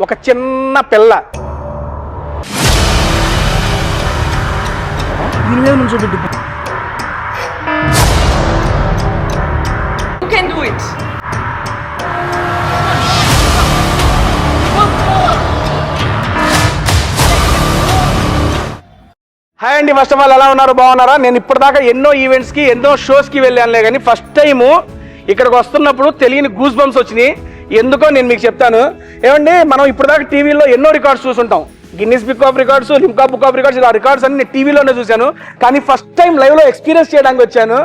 ఒక చిన్న పిల్ల దీని మీద నుంచి చూపెట్టి You can do it. Hi అండి, ఫస్ట్ ఆఫ్ ఆల్ ఎలా ఉన్నారు, బాగున్నారా? నేను ఇప్పటిదాకా ఎన్నో ఈవెంట్స్కి ఎన్నో షోస్కి వెళ్ళానులే, కానీ ఫస్ట్ టైము ఇక్కడికి వస్తున్నప్పుడు తెలియని గూస్ బంప్స్ వచ్చినాయి. ఎందుకో నేను మీకు చెప్తాను. ఏమండి, మనం ఇప్పటిదాకా టీవీలో ఎన్నో రికార్డ్స్ చూసుంటాం, Guinness book of records, Limca book of records, ఇలా రికార్డ్స్ అన్ని నేను టీవీలోనే చూశాను. కానీ ఫస్ట్ టైం లైవ్లో ఎక్స్పీరియన్స్ చేయడానికి వచ్చాను.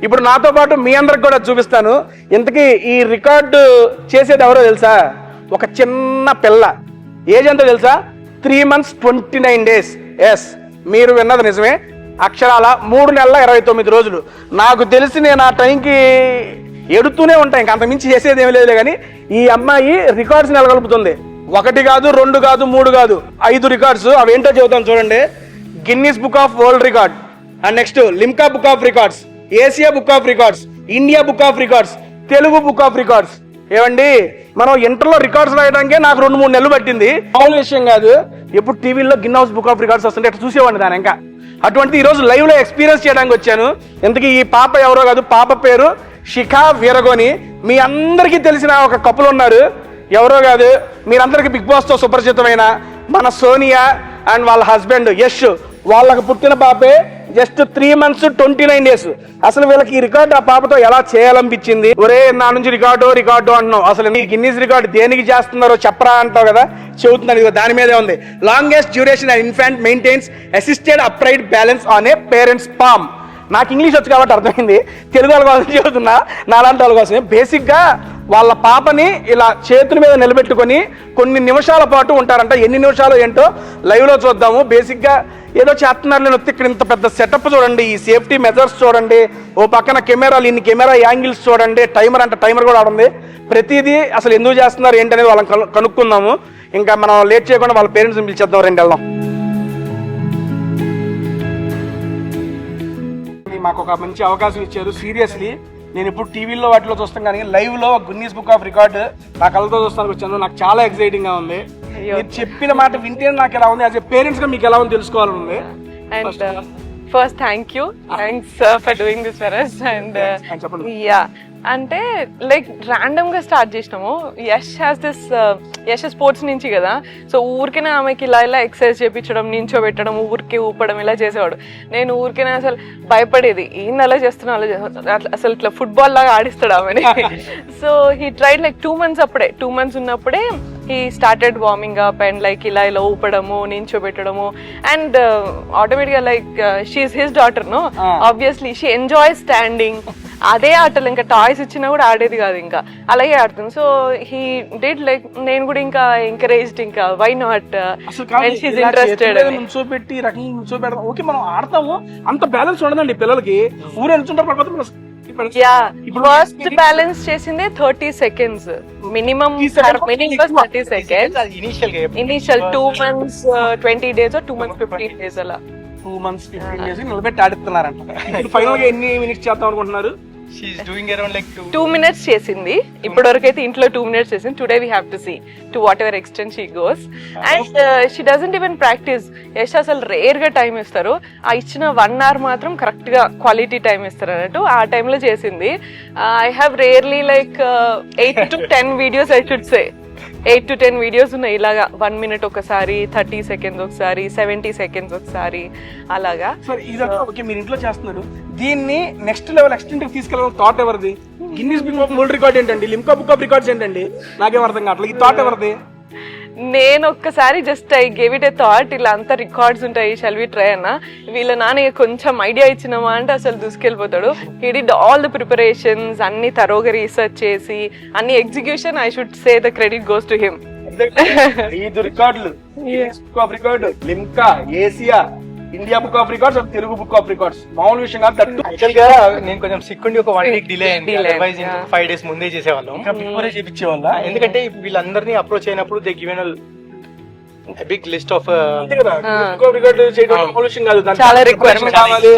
ఇప్పుడు నాతో పాటు మీ అందరికి కూడా చూపిస్తాను. ఇంతకీ ఈ రికార్డు చేసేది ఎవరో తెలుసా? ఒక చిన్న పిల్ల. ఏజ్ ఎంతో తెలుసా? 3 months 29 days. ఎస్, మీరు విన్నది నిజమే. అక్షరాల 3 నెలల 29 రోజులు. నాకు తెలిసి నేను ఆ టైంకి ఎడుతూనే ఉంటాను, ఇంక అంతమించి చేసేది ఏమీ లేదు. కానీ ఈ అమ్మాయి రికార్డ్స్ నెలకొల్పుతుంది. 1 కాదు, 2 కాదు, 3 కాదు, 5 రికార్డ్స్. అవేంటో చెబుతాను చూడండి. Guinness book of world record, and next Limca book of records, Asia book of records, India book of records, Telugu book of records. ఏమండి, మనం ఇంటర్లో రికార్డ్స్ రాయడానికే నాకు 2-3 నెలలు పట్టింది. మామూలు విషయం కాదు. ఎప్పుడు టీవీలో గిన్నౌస్ బుక్ ఆఫ్ రికార్డ్స్ వస్తుంటే అట్లా చూసేవాడిని దాని. ఇంకా అటువంటి ఈరోజు లైవ్లో ఎక్స్పీరియన్స్ చేయడానికి వచ్చాను. ఇంతకీ ఈ పాప ఎవరో కాదు, పాప పేరు శిఖా వీరగోని. మీ అందరికీ తెలిసిన ఒక కపుల్ ఉన్నారు, ఎవరో కాదు, మీరందరికీ బిగ్ బాస్తో సుపరిచితమైన మన సోనియా అండ్ వాళ్ళ హస్బెండ్ యష్. వాళ్ళకి పుట్టిన పాపే జస్ట్ 3 months 29 days. అసలు వీళ్ళకి ఈ రికార్డు ఆ పాపతో ఎలా చేయాలనిపించింది? ఒరే, నా నుంచి రికార్డు అంటున్నావు, అసలు ఈ గిన్నిస్ రికార్డు దేనికి చేస్తున్నారో చెప్పరా అంటావు కదా, చెబుతున్నాను. ఇదిగో దాని మీదే ఉంది. Longest duration and infant maintains assisted upright balance on a parents palm. నాకు ఇంగ్లీష్ వచ్చు కాబట్టి అర్థమైంది. తెలుగు వాళ్ళ కోసం చెబుతున్నా, నాలాంటి వాళ్ళ కోసమే. బేసిక్గా వాళ్ళ పాపని ఇలా చేతుల మీద నిలబెట్టుకొని కొన్ని నిమిషాల పాటు ఉంటారంట. ఎన్ని నిమిషాలు ఏంటో లైవ్లో చూద్దాము. బేసిక్గా ఏదో చేస్తున్నారు నేను ఇక్కడ ఇంత పెద్ద సెటప్ చూడండి, ఈ సేఫ్టీ మెజర్స్ చూడండి, ఓ పక్కన కెమెరాలు, ఇన్ని కెమెరా యాంగిల్స్ చూడండి, టైమర్ అంటే టైమర్ కూడా ఉంది. ప్రతిదీ అసలు ఎందుకు చేస్తున్నారు ఏంటనేది వాళ్ళని కనుక్కుందాము. ఇంకా మనం లేట్ చేయకుండా వాళ్ళ పేరెంట్స్ని పిలిచేద్దాం, రండి వెళ్దాం. మాకు ఒక మంచి అవకాశం ఇచ్చారు. సీరియస్లీ నేను ఇప్పుడు టీవీలో వాటిలో చూస్తాను, కానీ లైవ్లో గిన్నిస్ బుక్ ఆఫ్ రికార్డ్ నా కళ్ళతో చూస్తానికి వచ్చాను. నాకు చాలా ఎక్సైటింగ్ గా ఉంది. మీరు చెప్పిన మాట వింటే నాకు ఎలా ఉంది, యాజ్ ఎ పేరెంట్స్ గా మీకు ఎలా ఉంది తెలుసుకోవాలని ఉంది. And first, thank you. Thanks for doing this for us. And yeah, అంటే లైక్ ర్యాండమ్ గా స్టార్ట్ చేసినాము. యష్ స్పోర్ట్స్ నుంచి కదా, సో ఊరికైనా ఆమెకి ఇలా ఎక్సర్సైజ్ చేయించడం, నించోబెట్టడం, ఊరికి ఊపడం ఇలా చేసేవాడు. నేను ఊరికైనా అసలు భయపడేది, ఏంది అలా చేస్తున్నా, అసలు ఇట్లా ఫుట్బాల్ లాగా ఆడిస్తాడు ఆమెని. So he tried like 2 months అప్పుడే, 2 months ఉన్నప్పుడే he started warming up and like ఇలా ఊపడము, నించోబెట్టడము. అండ్ ఆటోమేటిక్గా like she's his daughter, no, obviously she enjoy standing. అదే ఆటలు, ఇంకా టాయ్స్ ఇచ్చినా కూడా ఆడేది కాదు, ఇంకా అలాగే ఆడుతుంది. సో హీ డిడ్ లైక్, నేను కూడా ఇంకా ఎంకరేజ్డ్, ఇంకా వై నాట్, ఇంట్రెస్టెడ్. నుంచోబెట్టి రకంగా నుంచోబెడతాం, ఓకే మనం ఆడతాము. అంత బ్యాలెన్స్ ఉండదండి పిల్లలకి. ఊరు ఎంచుంటారు పడిపోతే. ఫస్ట్ బ్యాలెన్స్ చేసిందే 30 seconds minimum. 30 seconds initial 2 months 20 days or 2 months 15 days అలా 2 months 15 days నిలబెట్టి ఆడుతున్నారంట. ఫైనల్ గా ఎన్ని మినిట్స్ చేద్దాం అనుకుంటున్నారు? She's doing around like 2 minutes చేసింది ఇప్పటి వరకు అయితే. ఇంట్లో 2 minutes చేసింది. Today we have to see to whatever extent she goes. And she doesn't even practice. Yash అసలు రేర్ గా టైం ఇస్తారు. ఆ ఇచ్చిన 1 hour మాత్రం కరెక్ట్ గా క్వాలిటీ టైం ఇస్తారు అన్నట్టు. ఆ టైంలో చేసింది. I have rarely like 8 to 10 videos I should say. 8 to 10 videos ఉన్నాయి ఇలాగా. 1 minute ఒకసారి, 30 seconds ఒకసారి, 70 seconds ఒకసారి, అలాగా. ఓకే, మీరు ఇంట్లో చేస్తున్నారు. దీన్ని నెక్స్ట్ లెవెల్ ఎక్స్టెంట్ తీసుకెళ్ళాలని థాట్ ఎవరిది? Guinness book of world record ఏంటండి, లిమ్కా బుక్ ఆఫ్ రికార్డ్స్ ఏంటండి, నాకేం అర్థం కావట్లేదు. ఈ థాట్ ఎవరిది? నేను ఒక్కసారి just I gave it a thought, ఇలా అంతా రికార్డ్స్ ఉంటాయి, షల్ వి ట్రై అన్న. వీళ్ళ నాన్న కొంచెం ఐడియా ఇచ్చినామా అంటే అసలు దూసుకెళ్ళిపోతాడు. He did all the preparations, అన్ని తరోగా రీసెర్చ్ చేసి, అన్ని execution, I should say the credit goes to him. 5 రికార్డులు, book of record, Limca, Asia, India book of records, Telugu book of records. మామూలు విషయం కాదు. యాక్చువల్ గా నేను కొంచెం సిక్ ఉండి ఒక 1 week డిలే అయింది. అదర్వైజ్ 5 days ముందే చేసేవాళ్ళం. బిఫోరే చేపించేవాళ్ళ. ఎందుకంటే వీళ్ళందరినీ అప్రోచ్ అయినప్పుడు they given big list of book of record చేయడం మామూలు విషయం కాదు. చాలా రిక్వైర్మెంట్ కావాలి.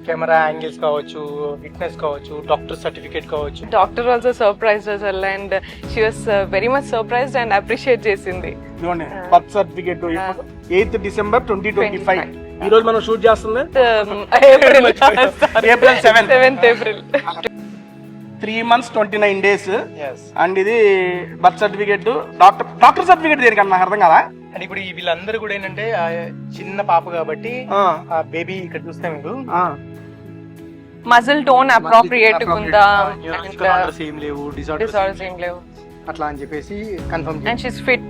కెమెరా యాంగిల్స్ కావచ్చు, విట్నెస్ కావచ్చు, డాక్టర్ సర్టిఫికేట్ కావచ్చు. Doctor also surprised us all and she was very much surprised and appreciate చేసింది. ఇదిగోండి బర్త్ సర్టిఫికేట్ 8th December 2025. ఈ రోజు మనం షూట్ చేస్తుంది April 7th. April. 3 months 29 days. Yes. And ఇది బర్త్ సర్టిఫికేట్, డాక్టర్ సర్టిఫికేట్ దేనికన్నా నాకు అర్థం కదా. అండ్ ఇప్పుడు వీళ్ళందరూ కూడా ఏంటంటే చిన్న పాప కాబట్టి బేబీ ఇక్కడ చూస్తే మీరు Muzzle tone appropriate ఉందా సేమ్ లేవు, disorders ఏం లేవు అట్లా అని చెప్పేసి confirm and she's fit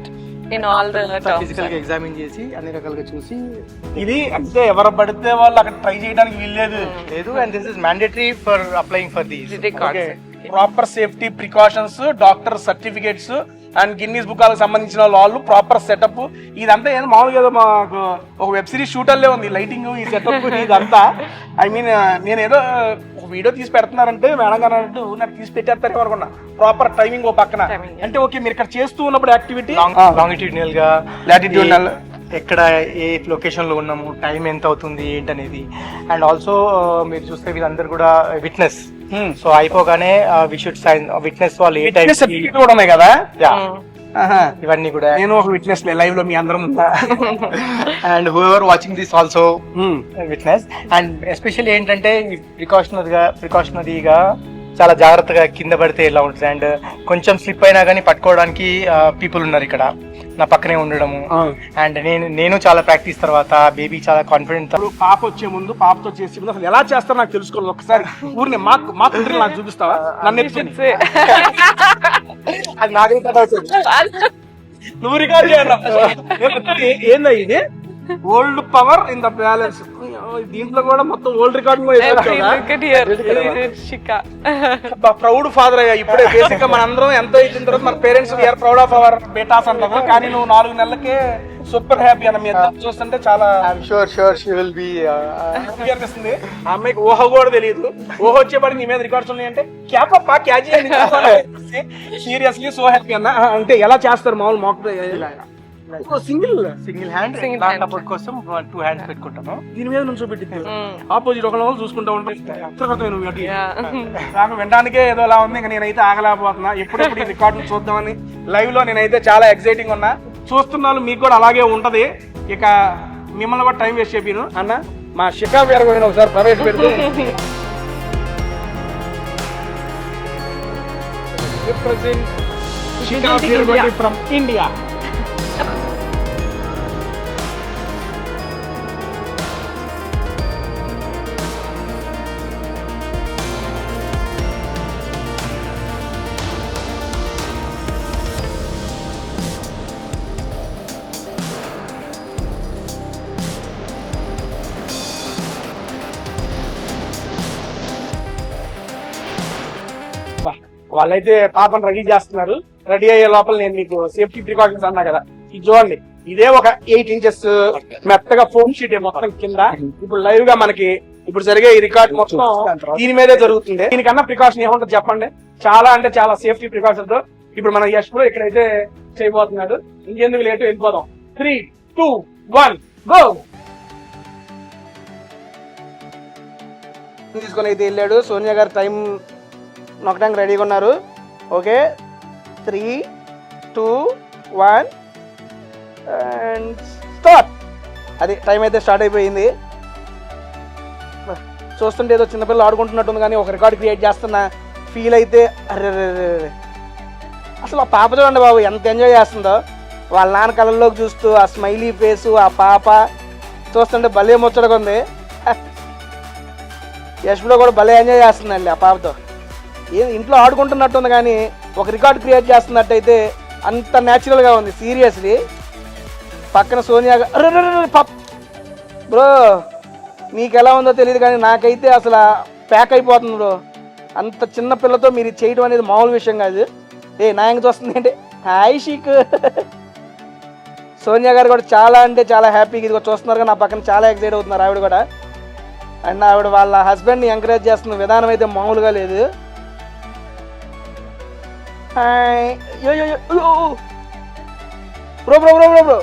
in all the terms. Physical గా ఎగ్జామిన్ చేసి అన్ని రకాలుగా చూసి ఇది అంటే ఎవరు పడితే వాళ్ళు అక్కడ ట్రై చేయడానికి వీల్లేదు. లేదు. And this is mandatory for applying for these. Proper safety precautions, doctor certificates and Guinness book వాళ్ళకి సంబంధించిన వాళ్ళు ప్రాపర్ సెటప్. ఇదంతా ఏదో మామూలుగా ఏదో మాకు ఒక వెబ్ సిరీస్ షూటర్లే ఉంది, లైటింగ్, ఈ సెటప్ ఇదంతా. ఐ మీన్ నేను ఏదో ఒక వీడియో తీసి పెడుతున్నారంటే మేడం గారు అన్నట్టు నాకు తీసి పెట్టేస్తారేమో అనుకున్నా. ప్రాపర్ టైమింగ్ ఓ పక్కన అంటే ఓకే మీరు ఇక్కడ చేస్తూ ఉన్నప్పుడు యాక్టివిటీ లాంగిట్యూడినల్ గా, లాటిట్యూడినల్ ఎక్కడ ఏ లొకేషన్ లో ఉన్నాము, టైం ఎంత అవుతుంది ఏంటనేది. అండ్ ఆల్సో మీరు చూస్తే వీళ్ళందరూ కూడా విట్నెస్. సో అయిపోగానే వి షుడ్ సైన్ విట్నెస్ వాళ్ళు ఏ టైం సర్టిఫికేట్ కూడా ఉన్నాయి కదా. ఇవన్నీ కూడా నేను ఒక విట్నెస్ లైవ్ లో మీ అందరం ఉందా. And whoever watching this also witness. And especially ఏంటంటే ప్రికాషనరీగా చాలా జాగ్రత్తగా కింద పడితే ఎలా ఉంటుంది. అండ్ కొంచెం స్లిప్ అయినా కానీ పట్టుకోవడానికి పీపుల్ ఉన్నారు ఇక్కడ నా పక్కనే ఉండడము. అండ్ నేను చాలా ప్రాక్టీస్ తర్వాత బేబీ చాలా కాన్ఫిడెంట్. పాప వచ్చే ముందు పాపతో చేసి ముందు అసలు ఎలా చేస్తారో నాకు తెలుసుకోవాలి. ఒకసారి ఊరిని మా తండ్రి నాకు చూపిస్తావా? నన్ను అది నాకైతే నువ్వు రికార్డ్ చేయండి. ఏందా ఇది whole power in the balance. దీంట్లో కూడా మొత్తం ఓల్డ్ రికార్డ్ ప్రౌడ్ ఫాదర్ అయ్యా ఇప్పుడే. బేసిక్ గా మన అందరం ఎంతో ఇచ్చిన తర్వాత మన parents we are proud of our betas అంటారు. కానీ నువ్వు 4 నెలలకే సూపర్ హ్యాపీ అన్న. మీ చూస్తుంటే చాలా హ్యాపీ అనిపిస్తుంది. ఆ అమ్మాయికి ఊహ కూడా తెలియదు. ఊహ వచ్చేపాటి నీ మీద రికార్డ్స్ ఉన్నాయంటే క్యాపా క్యాజీ సీరియస్లీ సో హ్యాపీ అన్న. అంటే ఎలా చేస్తారు మామూలు మాకు సింగిల్ హ్యాండ్ సపోర్ట్ కోసం 2 హ్యాండ్స్ పెట్టుకుంటాను. దీని మీద నుంచి పెట్టి ఆపోజిట్ ఒకళ్ళ చూసుకుంటా ఉంటాయి. నాకు వినడానికే ఏదో అలా ఉంది. ఇంకా నేనైతే ఆగలేకపోతున్నా. ఎప్పుడెప్పుడు ఈ రికార్డు చూద్దామని లైవ్ లో నేనైతే చాలా ఎక్సైటింగ్ ఉన్నా. చూస్తున్న వాళ్ళు మీకు కూడా అలాగే ఉంటది. ఇక మిమ్మల్ని కూడా టైం వేస్ట్ చెప్పాను అన్న. మా షికా పేరు కూడా ఒకసారి ప్రవేశపెడితే ఫ్రమ్ ఇండియా. వాళ్ళైతే పాపను రెడీ చేస్తున్నారు. రెడీ అయ్యే లోపల నేను మీకు సేఫ్టీ ప్రికాషన్స్ అన్నా కదా, ఇది చూడండి. ఇదే ఒక 8 inches మెత్తగా ఫోమ్ షీట్ మొత్తం కింద. ఇప్పుడు లైవ్ గా మనకి ఇప్పుడు జరిగే ఈ రికార్డ్ మొత్తం దీని మీదే జరుగుతుంది. దీనికన్నా ప్రికాషన్ ఏముంటుంది చెప్పండి. చాలా అంటే చాలా సేఫ్టీ ప్రికాషన్స్ తో ఇప్పుడు మన యశ్ ప్రో ఇక్కడైతే చేయబోతున్నాడు. ఇంకెందుకు లేటు వెళ్ళిపోదాం. 3, 2, 1 గో. తీసుకొని అయితే వెళ్ళాడు. సోనియా గారు టైం నొక్కడానికి రెడీగా ఉన్నారు. Okay 3, 2, 1 and start. అది టైం అయితే స్టార్ట్ అయిపోయింది. చూస్తుంటే ఏదో చిన్నపిల్లలు ఆడుకుంటున్నట్టుంది కానీ ఒక రికార్డ్ క్రియేట్ చేస్తున్న ఫీల్ అయితే. అరే అసలు ఆ పాప చూడండి బాబు ఎంత ఎంజాయ్ చేస్తుందో. వాళ్ళ నాన్న కళ్ళల్లోకి చూస్తూ ఆ స్మైలీ ఫేసు, ఆ పాప చూస్తుంటే భలే ముచ్చటగా ఉంది. యశ్లో కూడా భలే ఎంజాయ్ చేస్తుందండి ఆ పాపతో. ఇంట్లో ఆడుకుంటున్నట్టుంది కానీ ఒక రికార్డ్ క్రియేట్ చేస్తున్నట్టయితే అంత న్యాచురల్గా ఉంది. సీరియస్లీ పక్కన సోనియా బ్రో మీకు ఎలా ఉందో తెలియదు కానీ నాకైతే అసలు ప్యాక్ అయిపోతుంది బ్రో. అంత చిన్న పిల్లతో మీరు చేయడం అనేది మామూలు విషయం కాదు. నాయంగా చూస్తుంది అంటే హాయ్ షీక్. సోనియా గారు కూడా చాలా అంటే చాలా హ్యాపీగా ఇది చూస్తున్నారు కానీ నా పక్కన చాలా ఎక్సైట్ అవుతున్నారు ఆవిడ కూడా. అండ్ ఆవిడ వాళ్ళ హస్బెండ్ని ఎంకరేజ్ చేస్తున్న విధానం అయితే మామూలుగా లేదు. Bro bro bro bro bro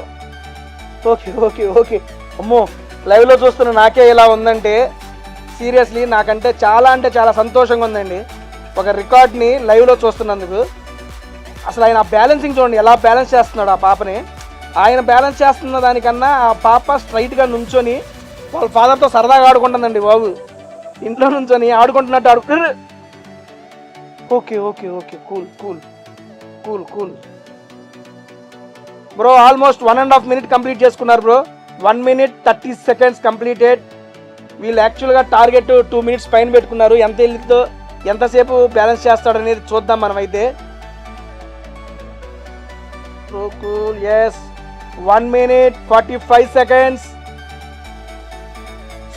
okay okay okay. అమ్మో లైవ్లో చూస్తున్న నాకే ఇలా ఉందంటే సీరియస్లీ నాకంటే చాలా సంతోషంగా ఉందండి ఒక రికార్డ్ని లైవ్లో చూస్తున్నందుకు. అసలు ఆయన బ్యాలెన్సింగ్ చూడండి ఎలా బ్యాలెన్స్ చేస్తున్నాడు ఆ పాపని. ఆయన బ్యాలెన్స్ చేస్తున్న దానికన్నా ఆ పాప స్ట్రైట్గా నుంచొని వాళ్ళ ఫాదర్తో సరదాగా ఆడుకుంటుందండి బాబు. ఇంట్లో నుంచొని ఆడుకుంటున్నట్టు okay okay okay cool cool cool cool bro. Almost 1.5 minute complete చేసుకున్నారు బ్రో. 1 minute 30 seconds completed. వీళ్ళు యాక్చువల్గా టార్గెట్ 2 minutes పైన పెట్టుకున్నారు. ఎంత వెళ్ళితో ఎంతసేపు బ్యాలెన్స్ చేస్తాడు అనేది చూద్దాం మనమైతే. కూల్ ఎస్ 1 minute 45 seconds.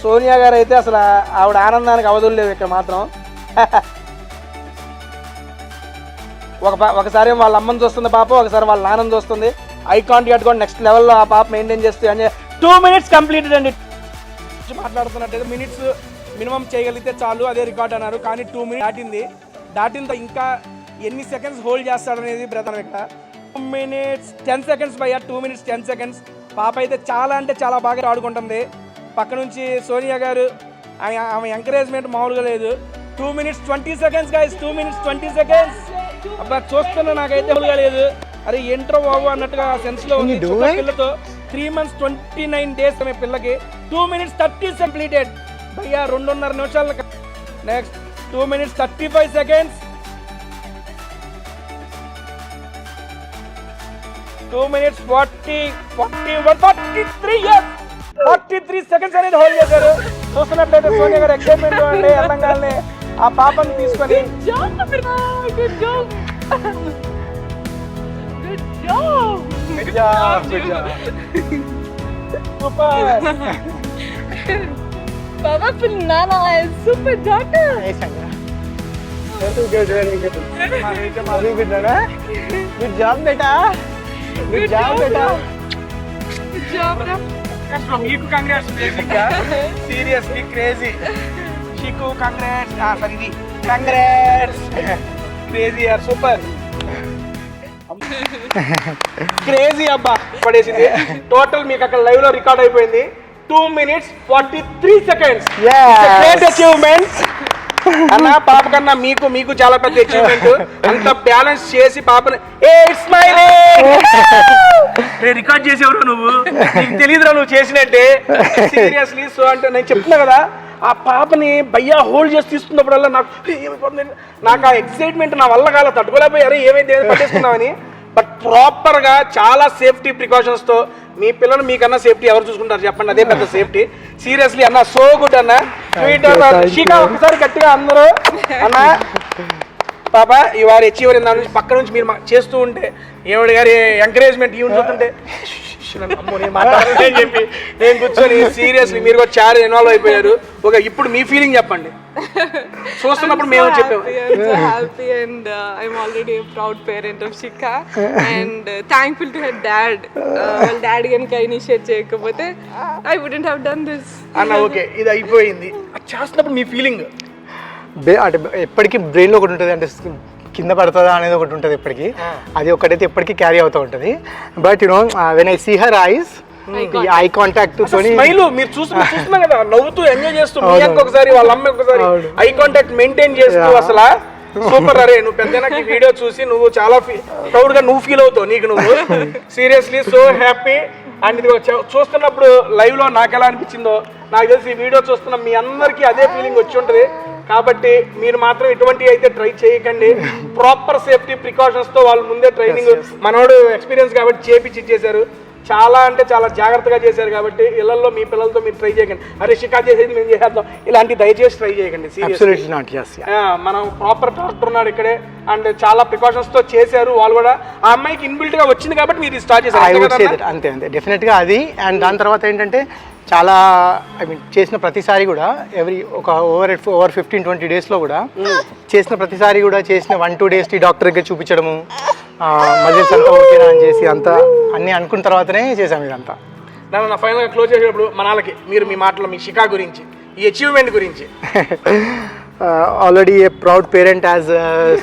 సోనియా గారు అయితే అసలు ఆవిడ ఆనందానికి అవధులు లేవు ఇక్కడ మాత్రం. ఒకసారి వాళ్ళ అమ్మని చూస్తుంది పాప, ఒకసారి వాళ్ళ నాన్నని చూస్తుంది. ఐ కాంటాక్ట్ కూడా నెక్స్ట్ లెవెల్లో ఆ పాప మెయింటైన్ చేస్తే అని 2 minutes కంప్లీటెడ్ అండి. మాట్లాడుతున్నట్టు మినిట్స్ మినిమం చేయగలిగితే చాలు, అదే రికార్డ్ అన్నారు. కానీ 2 minutes దాటిన ఇంకా ఎన్ని సెకండ్స్ హోల్డ్ చేస్తాడనేది బ్రదర్ ఇక్కడ. 2 minutes 10 seconds భయ్యా, 2 minutes 10 seconds. పాప అయితే చాలా బాగా ఆడుకుంటుంది. పక్క నుంచి సోనియా గారు ఆమె ఎంకరేజ్మెంట్ మామూలుగా లేదు. 2 minutes 20 seconds guys, 2 minutes 20 seconds. అబ్బా చూస్తున్నా నాకైతే మామూలుగా లేదు. అరే ఏంట్రో బాబు అన్నట్టుగా సెన్స్లో ఉంది. పిల్లతో 3 months 29 days అనే పిల్లకి 2 minutes 30 కంప్లీటెడ్ భయ్యా, 2.5 నిమిషాలు. Next 2 minutes 35 seconds. 2 minutes 43 seconds అనేది హోల్డ్ చేశారు. చూస్తున్నట్లయితే సోనియా గారు ఎక్సైట్మెంట్ అండి అర్థంగానే ఆ పాపని తీసుకొని. Baba Nana is super daughter. Good job, beta. Good job, beta. Good job, bro. మీకు కంగ్రాట్స్ సీరియస్లీ క్రేజీ. షికు కంగ్రాట్స్. సరే కంగ్రాట్స్. క్రేజీ యార్, సూపర్ క్రేజీ అబ్బా పడేసింది. టోటల్ మీకు అక్కడ లైవ్ లో రికార్డ్ అయిపోయింది 2 minutes 43 seconds. గ్రేట్ అచీవ్మెంట్ అన్న. పాప కన్నా మీకు చాలా పెద్ద అచీవ్మెంట్. అంత బ్యాలెన్స్ చేసి పాపని రికార్డ్ చేసేవరు నువ్వు, నీకు తెలియదురా నువ్వు చేసినట్టే. సీరియస్లీ సో అంటే నేను చెప్తున్నా కదా, ఆ పాపని భయ్యా హోల్డ్ చేసి తీసుకున్నప్పుడల్లా నాకు ఆ ఎక్సైట్మెంట్ నా వల్ల కాల తట్టుకోలేకపోయారు. ఏమైతే పట్టేసుకున్నామని. బట్ ప్రాపర్గా చాలా సేఫ్టీ ప్రికాషన్స్తో మీ పిల్లలు మీకన్నా సేఫ్టీ ఎవరు చూసుకుంటారు చెప్పండి, అదే పెద్ద సేఫ్టీ. సీరియస్లీ అన్న, సో గుడ్ అన్న. షీకా ఒకసారి గట్టిగా అందరూ అన్న. పాప యు ఆర్ అచీవర్. దాని నుంచి పక్క నుంచి మీరు చేస్తూ ఉంటే ఏమిడి గారి ఎంకరేజ్మెంట్ ఈవెంట్ చూస్తుంటే మాట్లాడాలని చెప్పి నేను కూర్చొని సీరియస్లీ మీరు కూడా చాలా ఇన్వాల్వ్ అయిపోయారు. ఓకే, ఇప్పుడు మీ ఫీలింగ్ చెప్పండి చూస్తున్నప్పుడు. మేము చెప్పాము happy and I'm already a proud parent of Shika and thankful to her dad. Well, dad ganka initiate చేయకపోతే I wouldn't have done this అన్న. ఓకే, ఇది అయిపోయింది. చేస్తున్నప్పుడు మీ ఫీలింగ్ అంటే ఎప్పటికీ బ్రెయిన్లో ఒకటి ఉంటుంది, అంటే కింద పడుతుందా అనేది ఒకటి ఉంటుంది ఎప్పటికీ. అది ఒకటైతే ఎప్పటికీ క్యారీ అవుతూ ఉంటుంది. But you know when I see her eyes, I contact తోని స్మైల్ మీరు చూస్తున్నా కదా, నవ్వుతూ ఎంజాయ్ చేస్తూ మీ అక్క ఒకసారి వాళ్ళ అమ్మ ఒకసారి ఐ కాంటాక్ట్ మెయింటైన్ చేస్తూ అసలు సూపర్. అరే నువ్వు పెద్దనకి వీడియో చూసి నువ్వు చాలా ప్రౌడ్ గా నువ్వు ఫీల్ అవుతావు నీకు నువ్వు. Seriously so happy. అండ్ ఇది చూస్తున్నప్పుడు లైవ్ లో నాకు ఎలా అనిపించిందో నాకు తెలిసి ఈ వీడియో చూస్తున్న మీ అందరికీ అదే ఫీలింగ్ వచ్చి ఉంటుంది. కాబట్టి మీరు మాత్రం ఇటువంటి అయితే ట్రై చేయకండి. ప్రాపర్ సేఫ్టీ ప్రికాషన్స్ తో వాళ్ళు ముందే ట్రైనింగ్ మనోడు ఎక్స్పీరియన్స్ కాబట్టి చేపించి ఇచ్చేసారు. చాలా అంటే చాలా జాగ్రత్తగా చేశారు. కాబట్టి ఇళ్లలో మీ పిల్లలతో మీరు ట్రై చేయకండి. అరే షికా చేసేది మేము చేసేద్దాం ఇలాంటి దయచేసి ట్రై చేయకండి. మనం ప్రాపర్ డాక్టర్ ఉన్నాడు ఇక్కడే అండ్ చాలా ప్రికాషన్స్ తో చేశారు వాళ్ళు కూడా. ఆ అమ్మాయికి ఇన్బిల్ట్ గా వచ్చింది కాబట్టి మీరు స్టార్ట్ చేశారు. అంతే అంతే డెఫినెట్ గా అది. అండ్ దాని తర్వాత ఏంటంటే చాలా ఐ మీన్ చేసిన ప్రతిసారి కూడా ఒక ఓవర్ 15-20 డేస్లో కూడా చేసిన ప్రతిసారి కూడా చేసిన 1-2 days డాక్టర్ దగ్గర చూపించడము, మజిల్స్ అంతా ఓకేనా అని చేసి అంతా అన్నీ అనుకున్న తర్వాతనే చేసాము ఇదంతా. నా ఫైనల్గా క్లోజ్ చేసేటప్పుడు మనాలకి మీరు మీ మాటలో మీ షికా గురించి ఈ అచీవ్మెంట్ గురించి. Already a proud parent as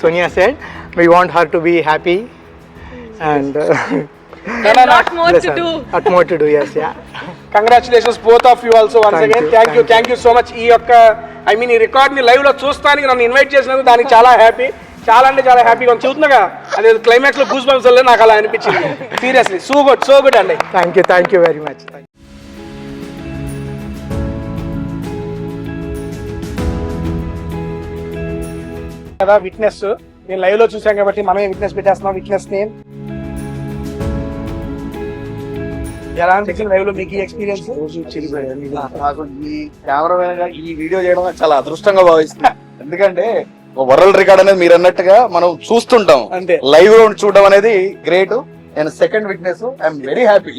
Sonia said, we want her to be happy and lot more to do. Lot more to do, yes, yeah. Congratulations both of you also once Thank again you, thank you so much. ఈ యొక్క I mean ఈ record ని live లో చూస్తానికి నన్ను invite చేసినందుకు దానికి చాలా హ్యాపీ, చాలా అంటే చాలా హ్యాపీగా ఉంది. చూస్తున్నాగా అదే క్లైమాక్స్ లో గూస్ బంప్స్ వల్ల నాకు అలా అనిపించింది. సీరియస్లీ సో గుడ్ అండి. Thank you very much. కదా విట్నెస్ నేను లైవ్ లో చూసాం కాబట్టి మనమే విట్నెస్ పెట్టేస్తున్నాం. విట్నెస్ నేను ఎలా అనిపించింది లైవ్ లో మీకు ఎక్స్పీరియన్స్? నాకు ఈ కెమెరామెన్ గా ఈ వీడియో చేయడం నాకు చాలా అదృష్టంగా భావిస్తుంది. ఎందుకంటే వరల్డ్ రికార్డ్ అనేది మీరు అన్నట్టుగా మనం చూస్తుంటాం, అంతే. లైవ్ లో చూడడం అనేది great. And second witness I'm very happy.